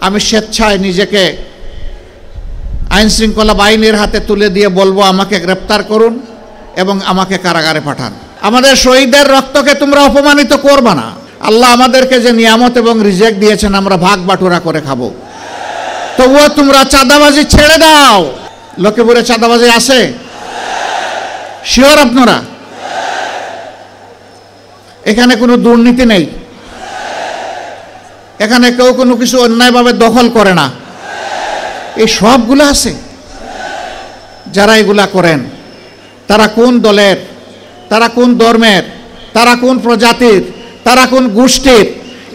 আমি স্বেচ্ছায় নিজেকে আইন শৃঙ্খলা বাহিনীর হাতে তুলে দিয়ে বলবো, আমাকে গ্রেপ্তার করুন এবং আমাকে কারাগারে পাঠান। আমাদের শহীদদের রক্তকে তোমরা অপমানিত করবে না। আল্লাহ আমাদেরকে যে নিয়ামত এবং রিজেক দিয়েছেন আমরা ভাগ বাটুরা করে খাবো। তবুও তোমরা চাঁদাবাজি ছেড়ে দাও। লক্ষ্মীপুরে চাঁদাবাজি আছে? শিওর আপনারা? এখানে কোনো দুর্নীতি নেই, এখানে কেউ কোনো কিছু অন্যায়ভাবে দখল করে না, এই সবগুলো আছে। যারা এগুলা করেন তারা কোন দলের, তারা কোন ধর্মের, তারা কোন প্রজাতির, তারা কোন গোষ্ঠীর,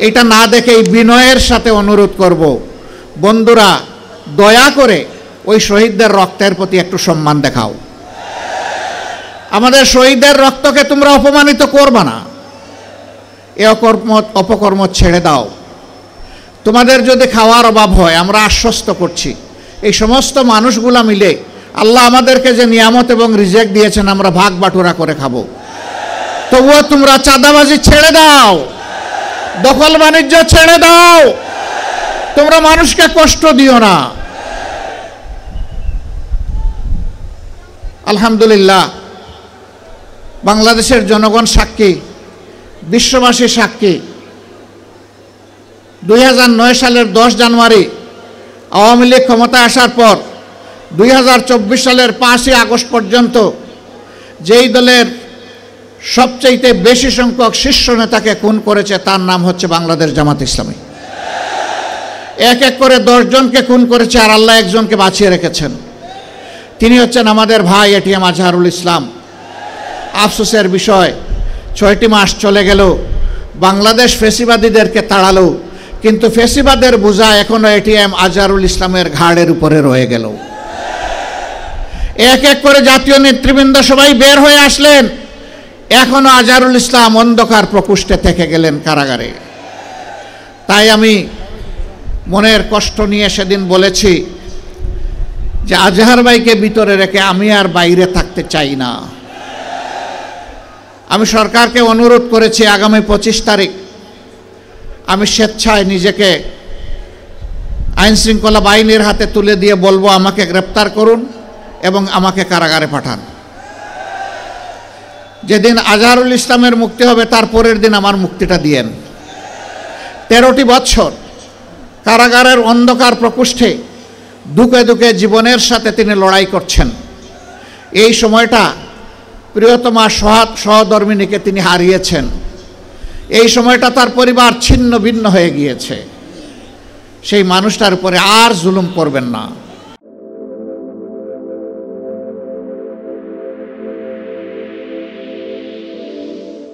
এটা না দেখে এই বিনয়ের সাথে অনুরোধ করব, বন্ধুরা দয়া করে ওই শহীদদের রক্তের প্রতি একটু সম্মান দেখাও। আমাদের শহীদদের রক্তকে তোমরা অপমানিত করবে না। এ অপকর্ম ছেড়ে দাও। তোমাদের যদি খাওয়ার অভাব হয়, আমরা আশ্বস্ত করছি এই সমস্ত মানুষগুলা মিলে আল্লাহ আমাদেরকে যে নিয়ামত এবং রিজেক দিয়েছেন আমরা ভাগ বাটুরা করে খাবো। তবুও তোমরা চাঁদাবাজি ছেড়ে দাও, দখল বাণিজ্য ছেড়ে দাও, তোমরা মানুষকে কষ্ট দিও না। আলহামদুলিল্লাহ, বাংলাদেশের জনগণ সাক্ষী, বিশ্ববাসী সাক্ষী। 2009 সালের 10 জানুয়ারি আওয়ামী লীগ ক্ষমতায় আসার পর 2024 সালের 5ই আগস্ট পর্যন্ত যেই দলের সবচেয়ে বেশি সংখ্যক শীর্ষ নেতাকে খুন করেছে তার নাম হচ্ছে বাংলাদেশ জামাত ইসলামী। এক এক করে 10 জনকে খুন করেছে, আর আল্লাহ একজনকে বাঁচিয়ে রেখেছেন। তিনি হচ্ছেন আমাদের ভাই এটিএম আজহারুল ইসলাম। আফসোসের বিষয়, 6টি মাস চলে গেল, বাংলাদেশ ফেসিবাদীদেরকে তাড়ালো, কিন্তু ফেসিবাদের বোঝা এখনো এটিএম আজহারুল ইসলামের ঘাড়ের উপরে রয়ে গেল। এক এক করে জাতীয় নেতৃবৃন্দ সবাই বের হয়ে আসলেন, এখনো আজহারুল ইসলাম অন্ধকার প্রকোষ্ঠে থেকে গেলেন কারাগারে। তাই আমি মনের কষ্ট নিয়ে সেদিন বলেছি যে আজহার ভাইকে ভিতরে রেখে আমি আর বাইরে থাকতে চাই না। আমি সরকারকে অনুরোধ করেছি আগামী 25 তারিখ আমি স্বেচ্ছায় নিজেকে আইন শৃঙ্খলা বাহিনীর হাতে তুলে দিয়ে বলবো, আমাকে গ্রেপ্তার করুন এবং আমাকে কারাগারে পাঠান। যেদিন আজহারুল ইসলামের মুক্তি হবে তার পরের দিন আমার মুক্তিটা দিয়েন। 13টি বছর কারাগারের অন্ধকার প্রকোষ্ঠে দুঃখে দুঃখে জীবনের সাথে তিনি লড়াই করছেন। এই সময়টা প্রিয়তমা সহধর্মিণীকে তিনি হারিয়েছেন। এই সময়টা তার পরিবার ছিন্ন ভিন্ন হয়ে গিয়েছে। সেই মানুষটার উপরে আর জুলুম করবেন না।